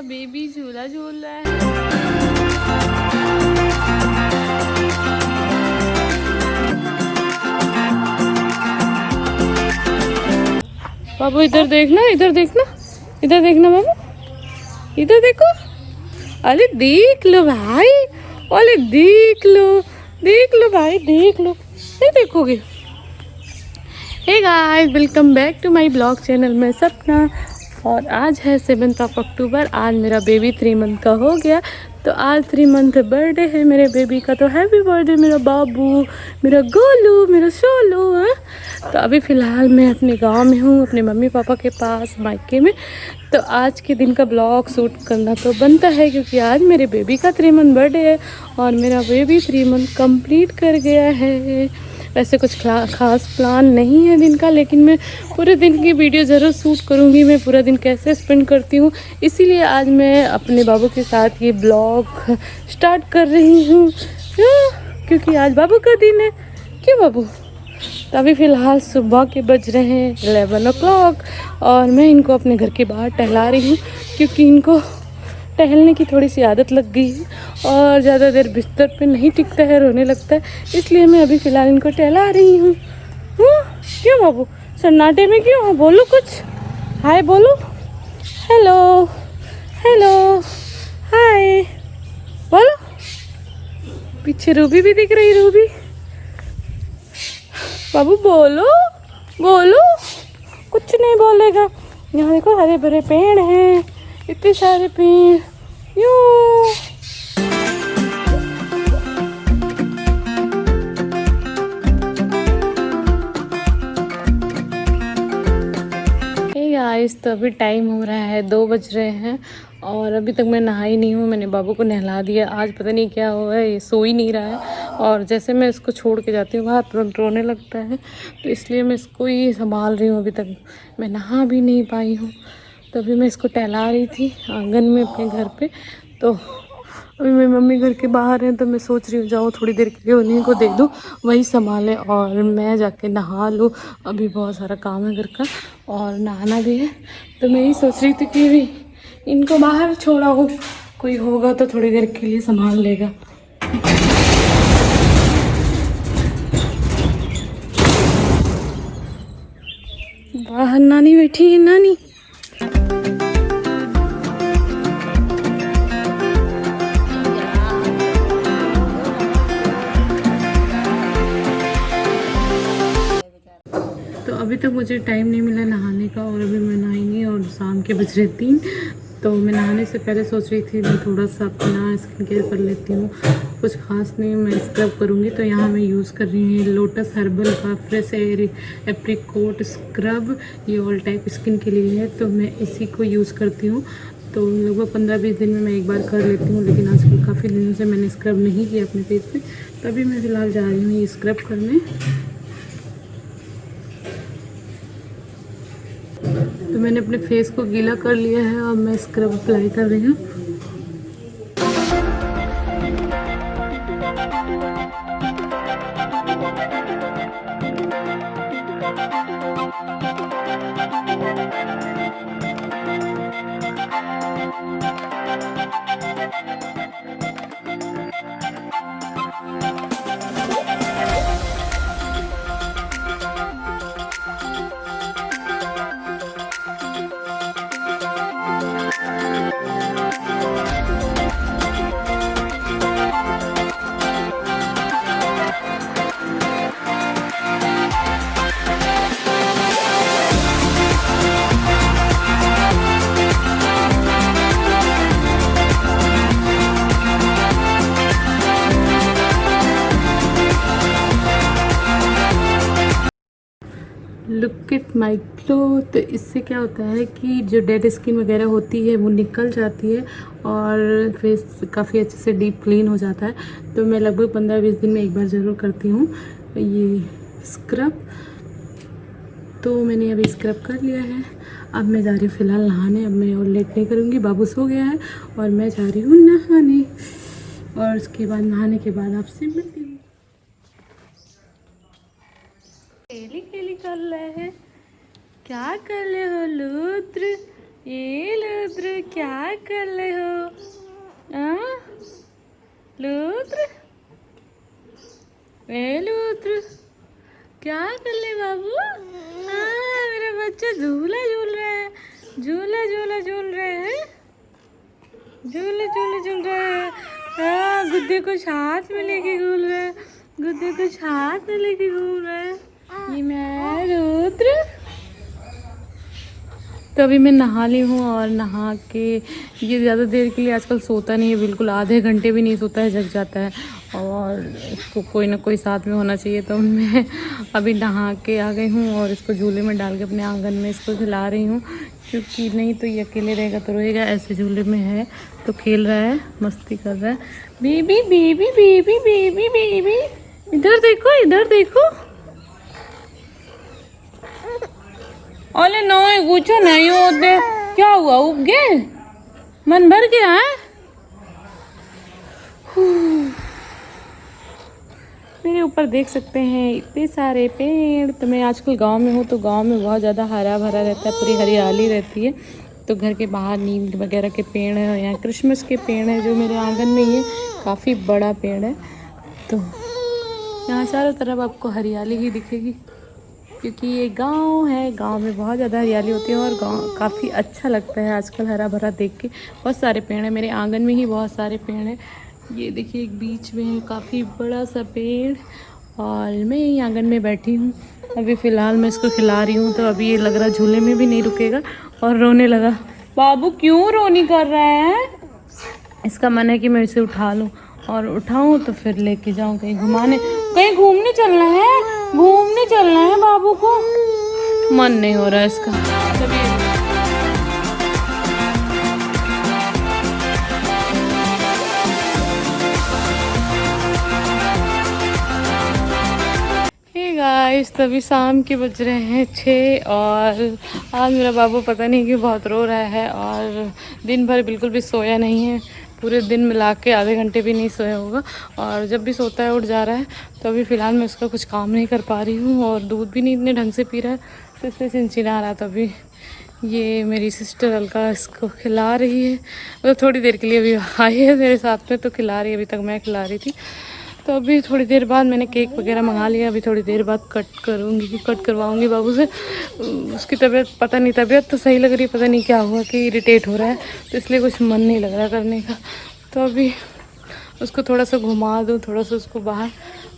Baby झूला झूल रहा है। बाबू इधर देखना, इधर देखना, इधर देखना बाबू, इधर देखो। अरे देख लो भाई, अरे देख लो भाई, देख लो, नहीं देखोगे। Hey guys, welcome back to my blog channel में सपना। और आज है 7 अक्टूबर। आज मेरा बेबी 3 मंथ का हो गया। तो आज 3 मंथ बर्थडे है मेरे बेबी का। तो हैप्पी बर्थडे मेरा बाबू, मेरा गोलू, मेरा सोलू। तो अभी फ़िलहाल मैं अपने गांव में हूँ, अपने मम्मी पापा के पास मायके में। तो आज के दिन का ब्लॉग शूट करना तो बनता है, क्योंकि आज मेरे बेबी का 3 मंथ बर्थडे है और मेरा बेबी 3 मंथ कंप्लीट कर गया है। वैसे कुछ खास प्लान नहीं है दिन का, लेकिन मैं पूरे दिन की वीडियो ज़रूर शूट करूँगी। मैं पूरा दिन कैसे स्पेंड करती हूँ, इसीलिए आज मैं अपने बाबू के साथ ये ब्लॉग स्टार्ट कर रही हूँ, क्योंकि आज बाबू का दिन है। क्यों बाबू? तो अभी फ़िलहाल सुबह के बज रहे हैं 11 o'clock और मैं इनको अपने घर के बाहर टहला रही हूँ, क्योंकि इनको टहलने की थोड़ी सी आदत लग गई है और ज़्यादा देर बिस्तर पे नहीं टिकता है, रोने लगता है। इसलिए मैं अभी फ़िलहाल इनको टहला रही हूँ। क्यों बाबू सन्नाटे में क्यों हो? बोलो कुछ, हाय बोलो, हेलो हेलो हाय बोलो। पीछे रूबी भी दिख रही, रूबी। बाबू बोलो बोलो, कुछ नहीं बोलेगा। यहाँ देखो हरे भरे पेड़ हैं, इतने सारे पेड़। यूं गाइस, तो अभी टाइम हो रहा है 2 बज रहे हैं और अभी तक मैं नहाई नहीं हूँ। मैंने बाबू को नहला दिया। आज पता नहीं क्या हुआ है, ये सो ही नहीं रहा है और जैसे मैं इसको छोड़ के जाती हूँ वहाँ तुरंत रोने लगता है। तो इसलिए मैं इसको ही संभाल रही हूँ। अभी तक मैं नहा भी नहीं पाई हूँ। तो अभी मैं इसको टहला रही थी आंगन में अपने घर पे। तो अभी मेरी मम्मी घर के बाहर हैं, तो मैं सोच रही हूँ जाऊँ थोड़ी देर के लिए उन्हीं को दे दूँ, वही संभालें और मैं जाके नहा लूँ। अभी बहुत सारा काम है घर का और नहाना भी है। तो मैं यही सोच रही थी कि भी इनको बाहर छोड़ा हो, कोई होगा तो थोड़ी देर के लिए संभाल लेगा। बाहर नानी बैठी है, नानी। तो अभी तक मुझे टाइम नहीं मिला नहाने का और अभी मैं नहाई नहीं और शाम के बज रहे 3। तो मैं नहाने से पहले सोच रही थी मैं थोड़ा सा अपना स्किन केयर कर लेती हूँ। कुछ खास नहीं, मैं स्क्रब करूँगी। तो यहाँ मैं यूज़ कर रही हूँ लोटस हर्बल का फ्रेश एयर एप्रिकॉट स्क्रब। ये ऑल टाइप स्किन के लिए है, तो मैं इसी को यूज़ करती हूँ। तो लगभग 15-20 दिन में मैं एक बार कर लेती हूँ, लेकिन आजकल काफ़ी दिनों से मैंने स्क्रब नहीं किया अपने फेस पे। तभी मैं फ़िलहाल जा रही हूँ ये स्क्रब करने। तो मैंने अपने फेस को गीला कर लिया है और मैं स्क्रब अप्लाई कर रही हूँ। Look at my glow. तो इससे क्या होता है कि जो डेड स्किन वगैरह होती है वो निकल जाती है और फेस काफ़ी अच्छे से डीप क्लीन हो जाता है। तो मैं लगभग 15-20 दिन में एक बार ज़रूर करती हूँ ये स्क्रब। तो मैंने अभी स्क्रब कर लिया है। अब मैं जा रही हूँ फ़िलहाल नहाने। अब मैं और लेट नहीं करूँगी, बाबू सो गया है और मैं जा रही हूँ नहाने। और उसके बाद नहाने के बाद आपसे मिलती हूँ। खेली खेली कर रहे हैं, क्या कर रहे हो लूद्र? ये लूद्र क्या कर रहे हो? लूद्र, ए लूद्र क्या कर ले बाबू? मेरा बच्चा झूला झूल रहा है, झूला झूला झूल रहे हैं, झूले झूले झूल रहे हैं। गुड्डे को हाथ में लेके घूम रहे हैं, गुड्डे को हाथ में लेके घूम रहे हैं। ये मैं रुद्र। तो अभी मैं नहा ली हूँ और नहा के ये ज़्यादा देर के लिए आजकल सोता नहीं है, बिल्कुल आधे घंटे भी नहीं सोता है, जग जाता है और इसको कोई ना कोई साथ में होना चाहिए। तो मैं अभी नहा के आ गई हूँ और इसको झूले में डाल के अपने आंगन में इसको खिला रही हूँ, क्योंकि नहीं तो ये अकेले रहेगा तो रोएगा। ऐसे झूले में है तो खेल रहा है, मस्ती कर रहा है। Baby baby baby baby baby, इधर देखो, इधर देखो। अरे नहीं कुछ नहीं होते, क्या हुआ, उग गए, मन भर गया है? मेरे ऊपर देख सकते हैं इतने सारे पेड़। तो मैं आजकल गांव में हूँ, तो गांव में बहुत ज़्यादा हरा भरा रहता है, पूरी हरियाली रहती है। तो घर के बाहर नीम वगैरह के पेड़ हैं, यहाँ क्रिसमस के पेड़ हैं जो मेरे आंगन में ही है, काफ़ी बड़ा पेड़ है। तो यहाँ चारों तरफ आपको हरियाली ही दिखेगी, क्योंकि ये गांव है, गांव में बहुत ज़्यादा हरियाली होती है और गांव काफ़ी अच्छा लगता है आजकल हरा भरा देख के। बहुत सारे पेड़ हैं मेरे आंगन में ही, बहुत सारे पेड़ हैं। ये देखिए एक बीच में है काफ़ी बड़ा सा पेड़ और मैं यही आंगन में बैठी हूँ। अभी फ़िलहाल मैं इसको खिला रही हूँ, तो अभी ये लग रहा झूले में भी नहीं रुकेगा और रोने लगा। बाबू क्यों रोनी कर रहे हैं? इसका मन है कि मैं इसे उठा लूँ और उठाऊँ तो फिर लेके जाऊँ कहीं घुमाने, कहीं घूमने चलना है, घूमने चलना है। बाबू को मन नहीं हो रहा है इसका। हे गाइस, तभी शाम के बज रहे हैं 6 और आज मेरा बाबू पता नहीं क्यों बहुत रो रहा है और दिन भर बिल्कुल भी सोया नहीं है। पूरे दिन मिला के आधे घंटे भी नहीं सोया होगा और जब भी सोता है उठ जा रहा है। तो अभी फ़िलहाल मैं उसका कुछ काम नहीं कर पा रही हूँ और दूध भी नहीं इतने ढंग से पी रहा है, तो इसलिए चिंचिड़ा रहा था। अभी ये मेरी सिस्टर अलका इसको खिला रही है, मतलब थोड़ी देर के लिए अभी आई है मेरे साथ में तो खिला रही है, अभी तक मैं खिला रही थी। तो अभी थोड़ी देर बाद मैंने केक वगैरह मंगा लिया, अभी थोड़ी देर बाद कट करवाऊंगी बाबू से। उसकी तबीयत पता नहीं, तबीयत तो सही लग रही है, पता नहीं क्या हुआ कि इरिटेट हो रहा है, तो इसलिए कुछ मन नहीं लग रहा करने का। तो अभी उसको थोड़ा सा घुमा दूँ, थोड़ा सा उसको बाहर,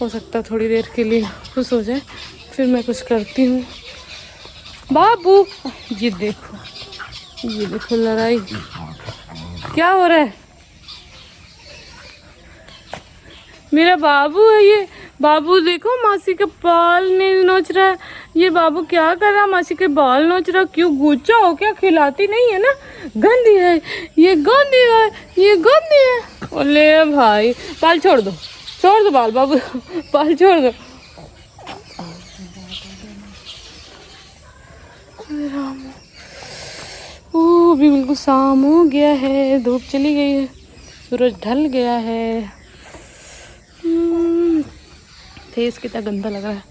हो सकता है थोड़ी देर के लिए खुश हो जाए, फिर मैं कुछ करती हूँ। बाबू ये देखो लड़ाई, क्या हो रहा है? मेरा बाबू है ये, बाबू देखो मासी के बाल नहीं नोच रहा है। ये बाबू क्या कर रहा है? मासी के बाल नोच रहा, क्यों गुच्चा हो क्या? खिलाती नहीं है ना, गंदी है ये, गंदी है ये, गंदी है। ओले भाई बाल छोड़ दो बाल, बाबू बाल छोड़ दो। अभी बिल्कुल शाम हो गया है, धूप चली गई है, सूरज ढल गया है। फेस कितना गंदा लग रहा है।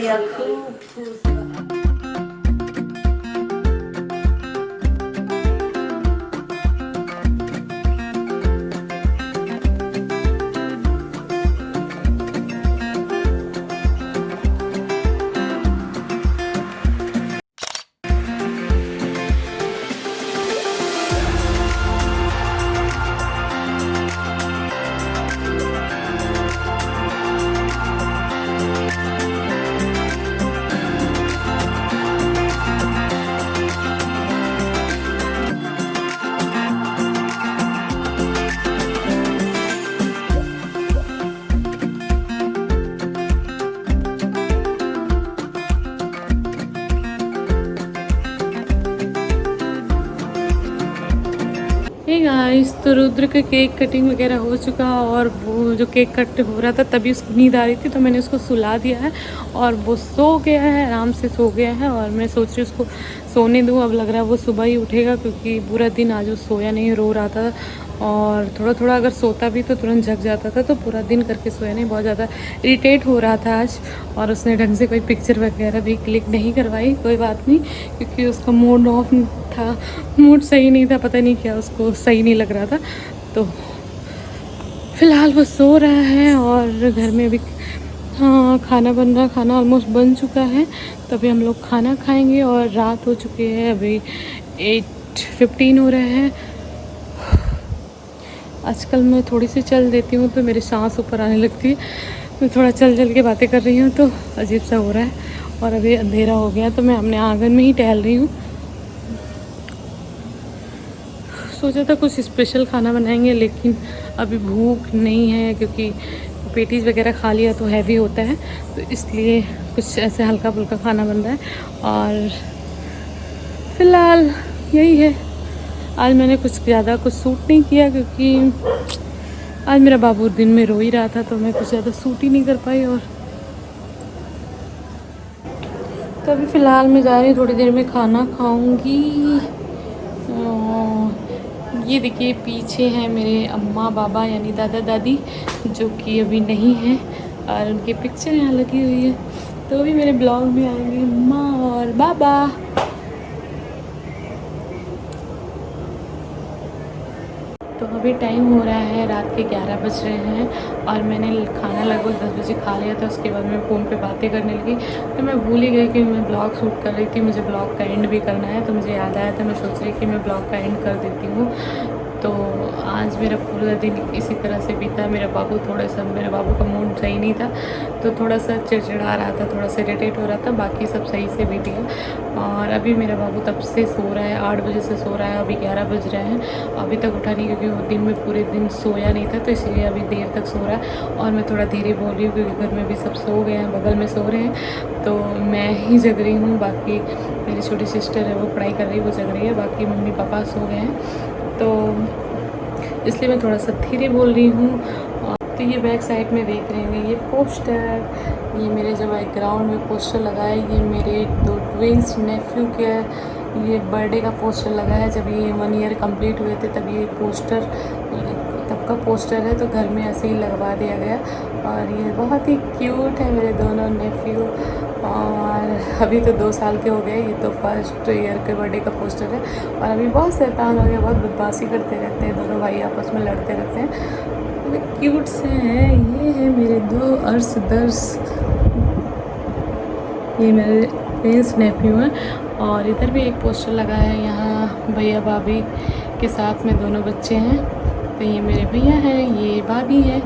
या खूप खुश रहा। हे गाइस, तो रुद्र का केक कटिंग वगैरह हो चुका और वो जो केक कट हो रहा था तभी उसको नींद आ रही थी, तो मैंने उसको सुला दिया है और वो सो गया है, आराम से सो गया है। और मैं सोच रही हूँ उसको सोने दूँ। अब लग रहा है वो सुबह ही उठेगा क्योंकि पूरा दिन आज वो सोया नहीं, रो रहा था। और थोड़ा थोड़ा अगर सोता भी तो तुरंत जग जाता था, तो पूरा दिन करके सोया नहीं, बहुत ज़्यादा इरिटेट हो रहा था आज। और उसने ढंग से कोई पिक्चर वगैरह भी क्लिक नहीं करवाई, कोई बात नहीं, क्योंकि उसका मूड ऑफ था, मूड सही नहीं था, पता नहीं क्या उसको सही नहीं लग रहा था। तो फिलहाल वो सो रहा है और घर में भी हाँ खाना बन रहा, खाना ऑलमोस्ट बन चुका है। तो अभी हम लोग खाना खाएंगे और रात हो चुकी है, अभी 8:15 हो रहे हैं। आजकल मैं थोड़ी सी चल देती हूँ तो मेरी सांस ऊपर आने लगती है। मैं थोड़ा चल चल के बातें कर रही हूँ तो अजीब सा हो रहा है। और अभी अंधेरा हो गया तो मैं अपने आंगन में ही टहल रही हूँ। सोचा था कुछ स्पेशल खाना बनाएंगे, लेकिन अभी भूख नहीं है क्योंकि पेटीज वगैरह खा लिया तो हैवी होता है, तो इसलिए कुछ ऐसे हल्का फुल्का खाना बन रहा है। और फिलहाल यही है। आज मैंने कुछ ज़्यादा कुछ सूट नहीं किया क्योंकि आज मेरा बाबू दिन में रो ही रहा था, तो मैं कुछ ज़्यादा सूट ही नहीं कर पाई। और तो अभी फ़िलहाल मैं जा रही हूँ, थोड़ी देर में खाना खाऊंगी। ये देखिए पीछे हैं मेरे अम्मा बाबा यानी दादा दादी, जो कि अभी नहीं हैं, और उनकी पिक्चर यहाँ लगी हुई है। तो अभी मेरे ब्लॉग में आएंगे अम्मा और बाबा। तो अभी टाइम हो रहा है, रात के 11 बज रहे हैं और मैंने खाना लगभग 10 बजे खा लिया था। उसके बाद मैं फ़ोन पे बातें करने लगी, तो मैं भूल ही गई कि मैं ब्लॉग शूट कर रही थी, मुझे ब्लॉग का एंड भी करना है। तो मुझे याद आया था, मैं सोच रही कि मैं ब्लॉग का एंड कर देती हूँ। तो आज मेरा पूरा दिन इसी तरह से बीता। मेरा बाबू का मूड सही नहीं था, तो थोड़ा सा चिड़चिड़ा रहा था, थोड़ा सा इरिटेट हो रहा था। बाकी सब सही से बीत गया। और अभी मेरा बाबू तब से सो रहा है, 8 बजे से सो रहा है, अभी 11 बज रहे हैं, अभी तक उठा नहीं, क्योंकि वो दिन में पूरे दिन सोया नहीं था, तो इसीलिए अभी देर तक सो रहा है। और मैं थोड़ा धीरे बोल रही हूँ क्योंकि घर में भी सब सो गए हैं, बगल में सो रहे हैं, तो मैं ही जग रही हूँ। बाकी मेरी छोटी सिस्टर है, वो पढ़ाई कर रही है, वो जग रही है, बाकी मम्मी पापा सो गए हैं, तो इसलिए मैं थोड़ा सा धीरे बोल रही हूँ। तो ये बैक साइड में देख रहे हैं ये पोस्टर, ये मेरे जो बैकग्राउंड में पोस्टर लगा है, ये मेरे 2 ट्विंस नेफ्यू के ये बर्थडे का पोस्टर लगा है। जब ये 1 ईयर कंप्लीट हुए थे तब ये पोस्टर, तब का पोस्टर है, तो घर में ऐसे ही लगवा दिया गया। और ये बहुत ही क्यूट है मेरे दोनों नेफ्यू, और अभी तो 2 साल के हो गए। ये तो फर्स्ट ईयर के बर्थडे का पोस्टर है। और अभी बहुत शैतान हो गया, बहुत बदमाशी करते रहते हैं, दोनों भाई आपस में लड़ते रहते हैं, क्यूट से हैं। ये है मेरे 2 अर्स दर्स, ये मेरे ट्विंस नेफ्यू हैं। और इधर भी एक पोस्टर लगा है, यहाँ भैया भाभी के साथ में दोनों बच्चे हैं, तो ये मेरे भैया हैं, ये भाभी है।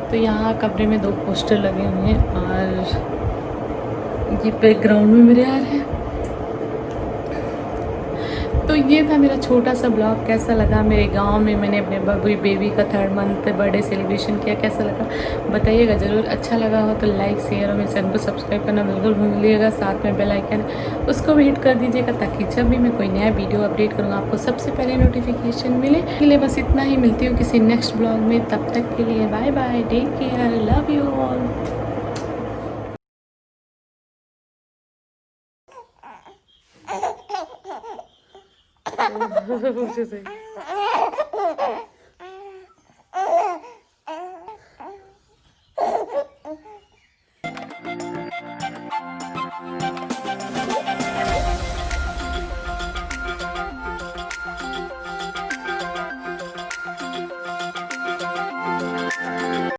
तो यहाँ कमरे में 2 पोस्टर लगे हुए हैं और ये बैकग्राउंड में मेरे यार हैं। तो ये था मेरा छोटा सा ब्लॉग। कैसा लगा? मेरे गांव में मैंने अपने बेबी का 3rd मंथ बर्थडे सेलिब्रेशन किया, कैसा लगा बताइएगा ज़रूर। अच्छा लगा हो तो लाइक शेयर और मेरे चैनल को सब्सक्राइब करना बिल्कुल भूलिएगा। साथ में बेल आइकन उसको भी हिट कर दीजिएगा, ताकि जब भी मैं कोई नया वीडियो अपडेट करूँगा आपको सबसे पहले नोटिफिकेशन मिले। के लिए बस इतना ही, मिलती हूँ किसी नेक्स्ट ब्लॉग में, तब तक के लिए bye bye, take care, love you all.